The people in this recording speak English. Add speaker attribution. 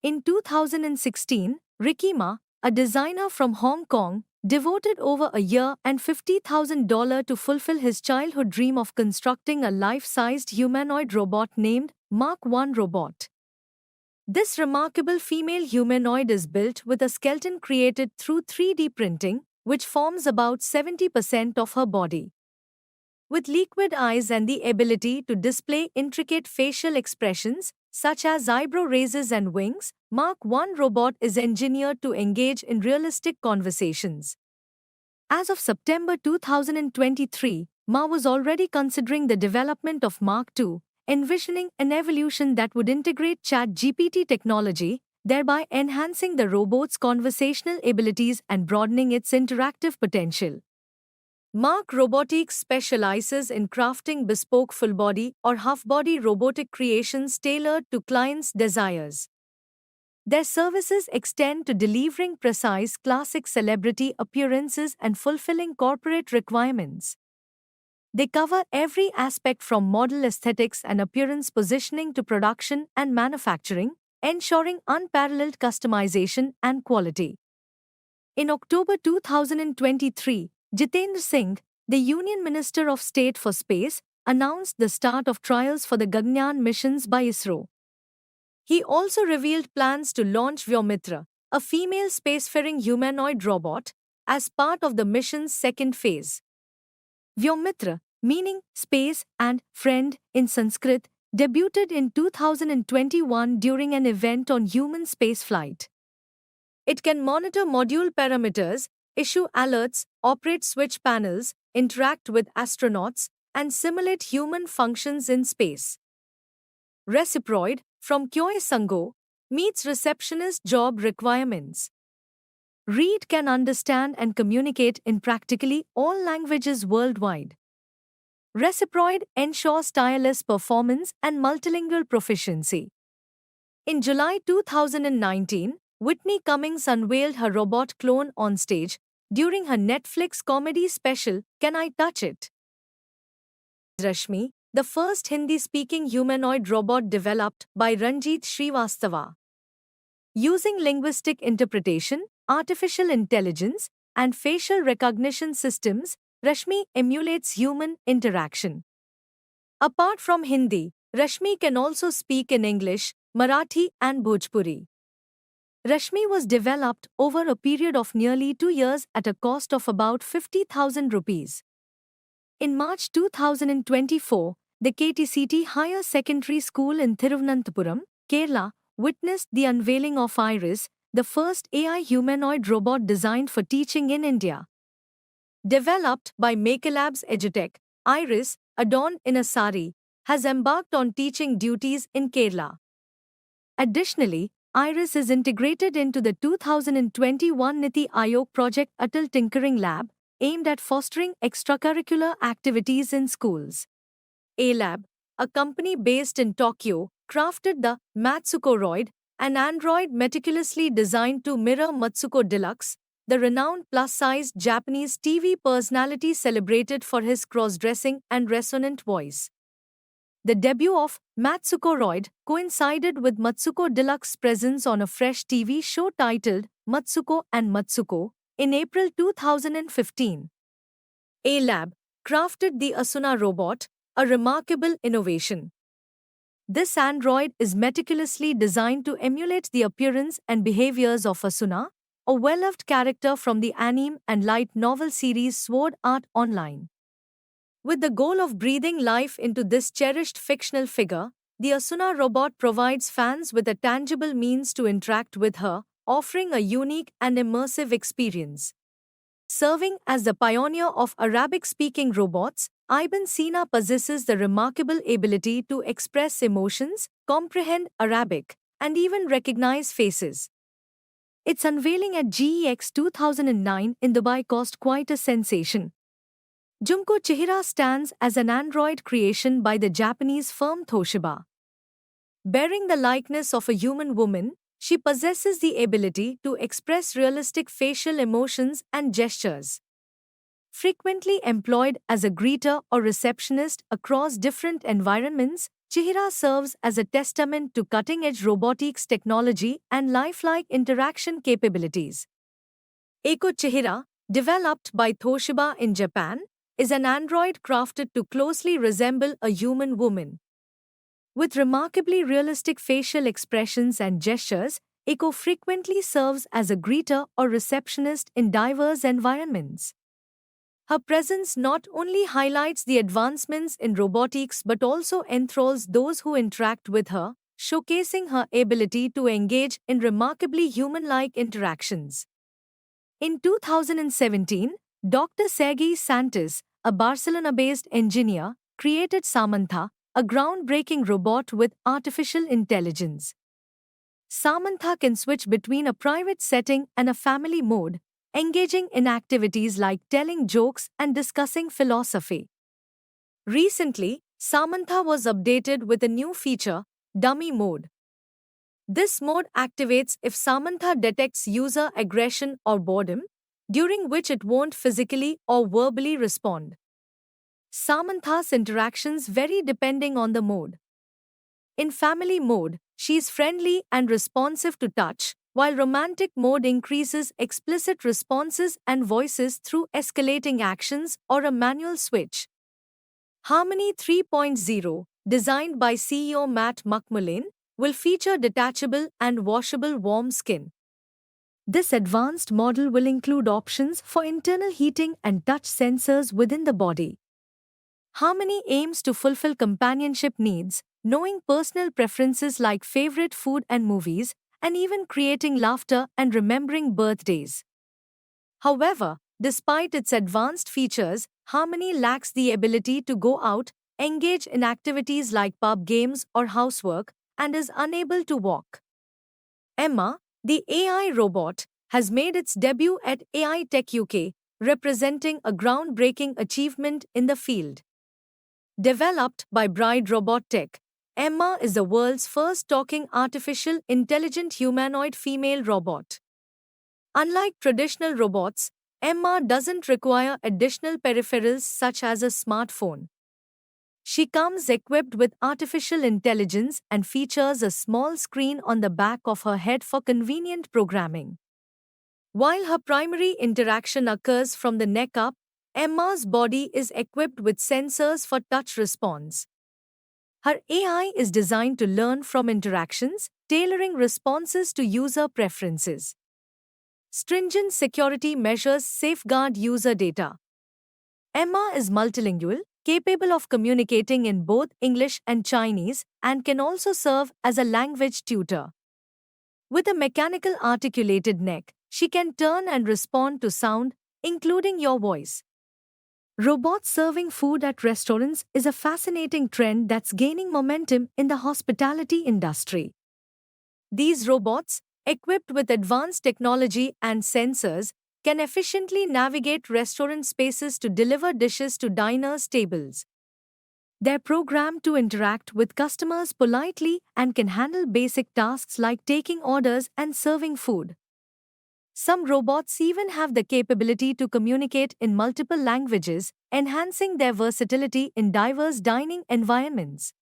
Speaker 1: In 2016, Ricky Ma, a designer from Hong Kong, devoted over a year and $50,000 to fulfill his childhood dream of constructing a life-sized humanoid robot named Mark 1 Robot. This remarkable female humanoid is built with a skeleton created through 3D printing, which forms about 70% of her body. With liquid eyes and the ability to display intricate facial expressions, such as eyebrow raises and wings, Mark 1 Robot is engineered to engage in realistic conversations. As of September 2023, Ma was already considering the development of Mark 2, envisioning an evolution that would integrate ChatGPT technology, thereby enhancing the robot's conversational abilities and broadening its interactive potential. Mark Robotics specializes in crafting bespoke full-body or half-body robotic creations tailored to clients' desires. Their services extend to delivering precise classic celebrity appearances and fulfilling corporate requirements. They cover every aspect from model aesthetics and appearance positioning to production and manufacturing, ensuring unparalleled customization and quality. In October 2023, Jitendra Singh, the Union Minister of State for Space, announced the start of trials for the Gaganyaan missions by ISRO. He also revealed plans to launch Vyomitra, a female spacefaring humanoid robot, as part of the mission's second phase. Vyomitra, meaning space and friend in Sanskrit, debuted in 2021 during an event on human spaceflight. It can monitor module parameters, issue alerts, operate switch panels, interact with astronauts, and simulate human functions in space. Reciproid, from Kyoe Sango, meets receptionist job requirements. Reed can understand and communicate in practically all languages worldwide. Reciproid ensures tireless performance and multilingual proficiency. In July 2019, Whitney Cummings unveiled her robot clone on stage during her Netflix comedy special, Can I Touch It? Rashmi, the first Hindi-speaking humanoid robot developed by Ranjit Srivastava. Using linguistic interpretation, artificial intelligence, and facial recognition systems, Rashmi emulates human interaction. Apart from Hindi, Rashmi can also speak in English, Marathi, and Bhojpuri. Rashmi was developed over a period of nearly 2 years at a cost of about 50,000 rupees. In March 2024, the KTCT Higher Secondary School in Thiruvananthapuram, Kerala, witnessed the unveiling of Iris, the first AI humanoid robot designed for teaching in India. Developed by Makelabs Edutech, Iris, adorned in a sari, has embarked on teaching duties in Kerala. Additionally, Iris is integrated into the 2021 Niti Aayog Project Atal Tinkering Lab, aimed at fostering extracurricular activities in schools. A-Lab, a company based in Tokyo, crafted the Matsuko Roid, an android meticulously designed to mirror Matsuko Deluxe, the renowned plus-sized Japanese TV personality celebrated for his cross-dressing and resonant voice. The debut of Matsuko Roid coincided with Matsuko Deluxe's presence on a fresh TV show titled Matsuko and Matsuko in April 2015. A-Lab crafted the Asuna robot, a remarkable innovation. This android is meticulously designed to emulate the appearance and behaviors of Asuna, a well-loved character from the anime and light novel series Sword Art Online. With the goal of breathing life into this cherished fictional figure, the Asuna robot provides fans with a tangible means to interact with her, offering a unique and immersive experience. Serving as the pioneer of Arabic-speaking robots, Ibn Sina possesses the remarkable ability to express emotions, comprehend Arabic, and even recognize faces. Its unveiling at GEX 2009 in Dubai caused quite a sensation. Junko Chihira stands as an android creation by the Japanese firm Toshiba. Bearing the likeness of a human woman, she possesses the ability to express realistic facial emotions and gestures. Frequently employed as a greeter or receptionist across different environments, Chihira serves as a testament to cutting-edge robotics technology and lifelike interaction capabilities. Eiko Chihira, developed by Toshiba in Japan, is an android crafted to closely resemble a human woman. With remarkably realistic facial expressions and gestures, Eiko frequently serves as a greeter or receptionist in diverse environments. Her presence not only highlights the advancements in robotics but also enthralls those who interact with her, showcasing her ability to engage in remarkably human-like interactions. In 2017, Dr. Sergi Santos, a Barcelona-based engineer, created Samantha, a groundbreaking robot with artificial intelligence. Samantha can switch between a private setting and a family mode, engaging in activities like telling jokes and discussing philosophy. Recently, Samantha was updated with a new feature, Dummy Mode. This mode activates if Samantha detects user aggression or boredom, during which it won't physically or verbally respond. Samantha's interactions vary depending on the mode. In family mode, she is friendly and responsive to touch, while romantic mode increases explicit responses and voices through escalating actions or a manual switch. Harmony 3.0, designed by CEO Matt McMullen, will feature detachable and washable warm skin. This advanced model will include options for internal heating and touch sensors within the body. Harmony aims to fulfill companionship needs, knowing personal preferences like favorite food and movies, and even creating laughter and remembering birthdays. However, despite its advanced features, Harmony lacks the ability to go out, engage in activities like pub games or housework, and is unable to walk. Emma, the AI robot, has made its debut at AI Tech UK, representing a groundbreaking achievement in the field. Developed by Bride Robot Tech, Emma is the world's first talking artificial intelligent humanoid female robot. Unlike traditional robots, Emma doesn't require additional peripherals such as a smartphone. She comes equipped with artificial intelligence and features a small screen on the back of her head for convenient programming. While her primary interaction occurs from the neck up, Emma's body is equipped with sensors for touch response. Her AI is designed to learn from interactions, tailoring responses to user preferences. Stringent security measures safeguard user data. Emma is multilingual, capable of communicating in both English and Chinese, and can also serve as a language tutor. With a mechanical articulated neck, she can turn and respond to sound, including your voice. Robots serving food at restaurants is a fascinating trend that's gaining momentum in the hospitality industry. These robots, equipped with advanced technology and sensors, can efficiently navigate restaurant spaces to deliver dishes to diners' tables. They're programmed to interact with customers politely and can handle basic tasks like taking orders and serving food. Some robots even have the capability to communicate in multiple languages, enhancing their versatility in diverse dining environments.